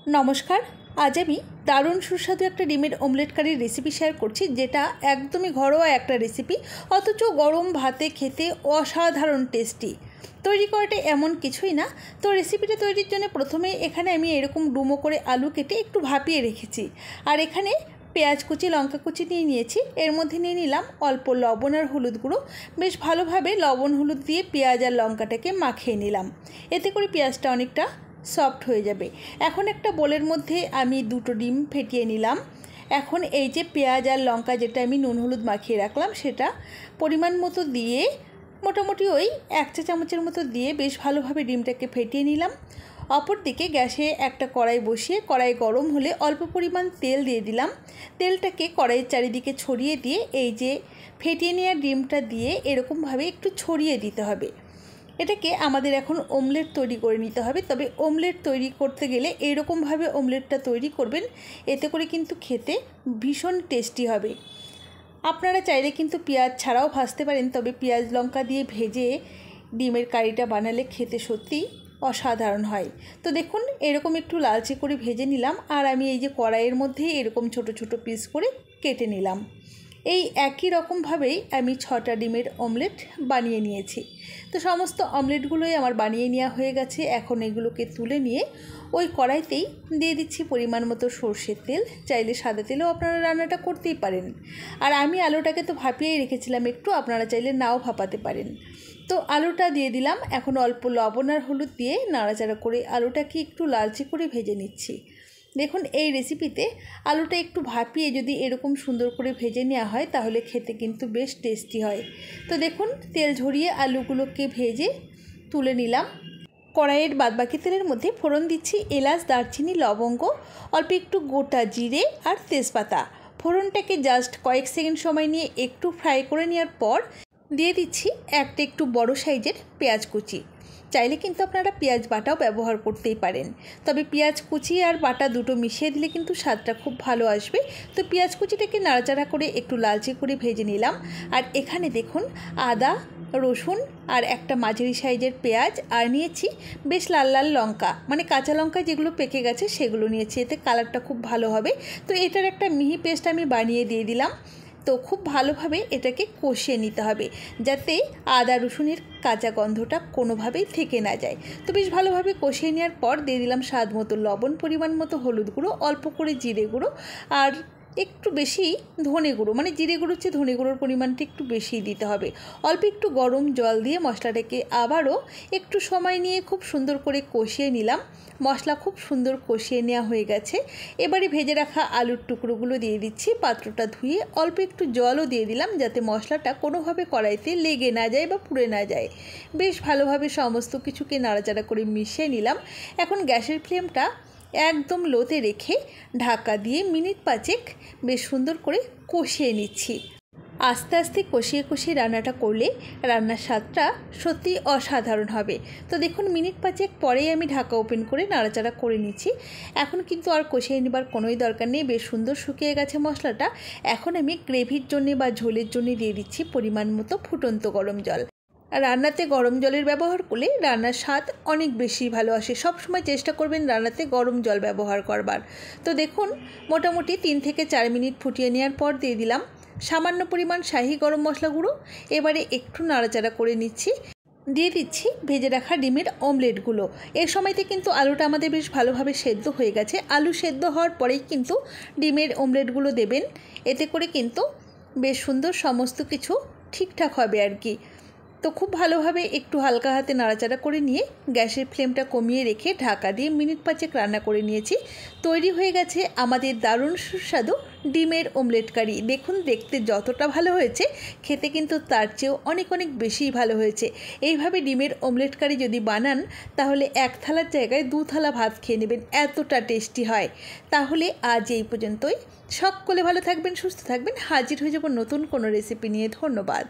নমস্কার। আজ আমি দারুণ সুস্বাদু একটা ডিমের অমলেট কারির রেসিপি শেয়ার করছি, যেটা একদমই ঘরোয়া একটা রেসিপি, অথচ গরম ভাতে খেতে অসাধারণ টেস্টি। তৈরি করাটা এমন কিছুই না। তো রেসিপিটা তৈরির জন্য প্রথমে এখানে আমি এরকম ডুমো করে আলু কেটে একটু ভাপিয়ে রেখেছি। আর এখানে পেঁয়াজ কুচি, লঙ্কা কুচি নিয়ে নিয়েছি। এর মধ্যে নিয়ে নিলাম অল্প লবণ আর হলুদ গুঁড়ো। বেশ ভালোভাবে লবণ হলুদ দিয়ে পেঁয়াজ আর লঙ্কাটাকে মাখিয়ে নিলাম। এতে করে পেঁয়াজটা অনেকটা সফট হয়ে যাবে। এখন একটা বোলের মধ্যে আমি দুটো ডিম ফেটিয়ে নিলাম। এখন এই যে পেঁয়াজ আর লঙ্কা যেটা আমি নুন হলুদ মাখিয়ে রাখলাম, সেটা পরিমাণ মতো দিয়ে মোটামুটি ওই 1 চা চামচের মতো দিয়ে বেশ ভালোভাবে ডিমটাকে ফেটিয়ে নিলাম। অপরদিকে গ্যাসে একটা কড়াই বসিয়ে কড়াই গরম হলে অল্প পরিমাণ তেল দিয়ে দিলাম। তেলটাকে কড়াইয়ের চারিদিকে ছড়িয়ে দিয়ে এই যে ফেটিয়ে নেওয়া ডিমটা দিয়ে এরকমভাবে একটু ছড়িয়ে দিতে হবে। এটাকে আমাদের এখন অমলেট তৈরি করে নিতে হবে। তবে অমলেট তৈরি করতে গেলে এরকমভাবে অমলেটটা তৈরি করবেন, এতে করে কিন্তু খেতে ভীষণ টেস্টি হবে। আপনারা চাইলে কিন্তু পেঁয়াজ ছাড়াও ভাজতে পারেন, তবে পেঁয়াজ লঙ্কা দিয়ে ভেজে ডিমের কারিটা বানালে খেতে সত্যি অসাধারণ হয়। তো দেখুন, এরকম একটু লালচে করে ভেজে নিলাম। আর আমি এই যে কড়াইয়ের মধ্যে এরকম ছোট ছোট পিস করে কেটে নিলাম। এই একই রকমভাবেই আমি 6টা ডিমের অমলেট বানিয়ে নিয়েছি। তো সমস্ত অমলেটগুলোই আমার বানিয়ে নেওয়া হয়ে গেছে। এখন এগুলোকে তুলে নিয়ে ওই কড়াইতেই দিয়ে দিচ্ছি পরিমাণ মতো সর্ষের তেল। চাইলে সাদা তেলেও আপনারা রান্নাটা করতেই পারেন। আর আমি আলুটাকে তো ভাপিয়েই রেখেছিলাম একটু, আপনারা চাইলে নাও ভাপাতে পারেন। তো আলুটা দিয়ে দিলাম। এখন অল্প লবণ আর হলুদ দিয়ে নাড়াচাড়া করে আলুটাকে একটু লালচে করে ভেজে নিচ্ছি। দেখুন, এই রেসিপিতে আলুটা একটু ভাপিয়ে যদি এরকম সুন্দর করে ভেজে নেওয়া হয় তাহলে খেতে কিন্তু বেশ টেস্টি হয়। তো দেখুন, তেল ঝরিয়ে আলুগুলোকে ভেজে তুলে নিলাম। কড়াইয়ের বাদবাকি তেলের মধ্যে ফোড়ন দিচ্ছি এলাচ, দারচিনি, লবঙ্গ, অল্প একটু গোটা জিরে আর তেজপাতা। ফোড়নটাকে জাস্ট কয়েক সেকেন্ড সময় নিয়ে একটু ফ্রাই করে নেওয়ার পর দিয়ে দিচ্ছি একটা একটু বড় সাইজের পেঁয়াজ কুচি। চাইলে কিন্তু আপনারা পেঁয়াজ বাটাও ব্যবহার করতেই পারেন, তবে পেঁয়াজ কুচি আর বাটা দুটো মিশিয়ে দিলে কিন্তু স্বাদটা খুব ভালো আসবে। তো পেঁয়াজ কুচিটাকে নাড়াচাড়া করে একটু লালচে করে ভেজে নিলাম। আর এখানে দেখুন, আদা, রসুন আর একটা মাঝারি সাইজের পেঁয়াজ আর নিয়েছি বেশ লাল লাল লঙ্কা, মানে কাঁচা লঙ্কা যেগুলো পেকে গেছে সেগুলো নিয়েছি। এতে কালারটা খুব ভালো হবে। তো এটার একটা মিহি পেস্ট আমি বানিয়ে দিয়ে দিলাম। তো খুব ভালোভাবে এটাকে কষিয়ে নিতে হবে, যাতে আদা রসুনের কাঁচা গন্ধটা কোনোভাবেই থেকে না যায়। তো বেশ ভালোভাবে কষিয়ে নেওয়ার পর দিয়ে দিলাম স্বাদ মতো লবণ, পরিমাণ মতো হলুদ গুঁড়ো, অল্প করে জিরে গুঁড়ো আর একটু বেশি ধনে গুঁড়ো, মানে জিরে গুঁড়োর চেয়ে ধনে গুঁড়োর পরিমাণটা একটু বেশি দিতে হবে। অল্প একটু গরম জল দিয়ে মশলাটাকে আবারও একটু সময় নিয়ে খুব সুন্দর করে কষিয়ে নিলাম। মশলা খুব সুন্দর কষিয়ে নেওয়া হয়ে গেছে। এবারে ভেজে রাখা আলুর টুকরোগুলো দিয়ে দিচ্ছি। পাত্রটা ধুয়ে অল্প একটু জলও দিয়ে দিলাম, যাতে মশলাটা কোনোভাবে কড়াইতে লেগে না যায় বা পুড়ে না যায়। বেশ ভালোভাবে সমস্ত কিছুকে নাড়াচাড়া করে মিশিয়ে নিলাম। এখন গ্যাসের ফ্লেমটা একদম লোতে রেখে ঢাকা দিয়ে মিনিট 5 বেশ সুন্দর করে কষিয়ে নিচ্ছি। আস্তে আস্তে কষিয়ে কষিয়ে রান্নাটা করলে রান্নার স্বাদটা সত্যি অসাধারণ হবে। তো দেখুন, মিনিট 5 পরেই আমি ঢাকা ওপেন করে নাড়াচাড়া করে নিচ্ছি। এখন কিন্তু আর কষিয়ে নেবার কোনোই দরকার নেই, বেশ সুন্দর শুকিয়ে গেছে মশলাটা। এখন আমি গ্রেভির জন্যে বা ঝোলের জন্যে দিয়ে দিচ্ছি পরিমাণ মতো ফুটন্ত গরম জল। রান্নাতে গরম জলের ব্যবহার করলে রান্নার স্বাদ অনেক বেশি ভালো আসে। সবসময় চেষ্টা করবেন রান্নাতে গরম জল ব্যবহার করবার। তো দেখুন, মোটামুটি 3 থেকে 4 মিনিট ফুটিয়ে নেওয়ার পর দিয়ে দিলাম সামান্য পরিমাণ শাহি গরম মশলা গুঁড়ো। এবারে একটু নাড়াচাড়া করে নিচ্ছি। দিয়ে দিচ্ছি ভেজে রাখা ডিমের অমলেটগুলো। এর সময়তে কিন্তু আলুটা আমাদের বেশ ভালোভাবে সেদ্ধ হয়ে গেছে। আলু সেদ্ধ হওয়ার পরেই কিন্তু ডিমের অমলেটগুলো দেবেন। এতে করে কিন্তু বেশ সুন্দর সমস্ত কিছু ঠিকঠাক হবে আর কি। তো খুব ভালোভাবে একটু হালকা হাতে নাড়াচাড়া করে নিয়ে গ্যাসের ফ্লেমটা কমিয়ে রেখে ঢাকা দিয়ে মিনিট 5 রান্না করে নিয়েছি। তৈরি হয়ে গেছে আমাদের দারুণ সুস্বাদু ডিমের অমলেট কারি। দেখুন, দেখতে যতটা ভালো হয়েছে, খেতে কিন্তু তার চেয়েও অনেক অনেক বেশিই ভালো হয়েছে। এইভাবে ডিমের অমলেট কারি যদি বানান তাহলে 1 থালার জায়গায় 2 থালা ভাত খেয়ে নেবেন, এতটা টেস্টি হয়। তাহলে আজ এই পর্যন্তই। সকলে ভালো থাকবেন, সুস্থ থাকবেন। হাজির হয়ে যাব নতুন কোনো রেসিপি নিয়ে। ধন্যবাদ।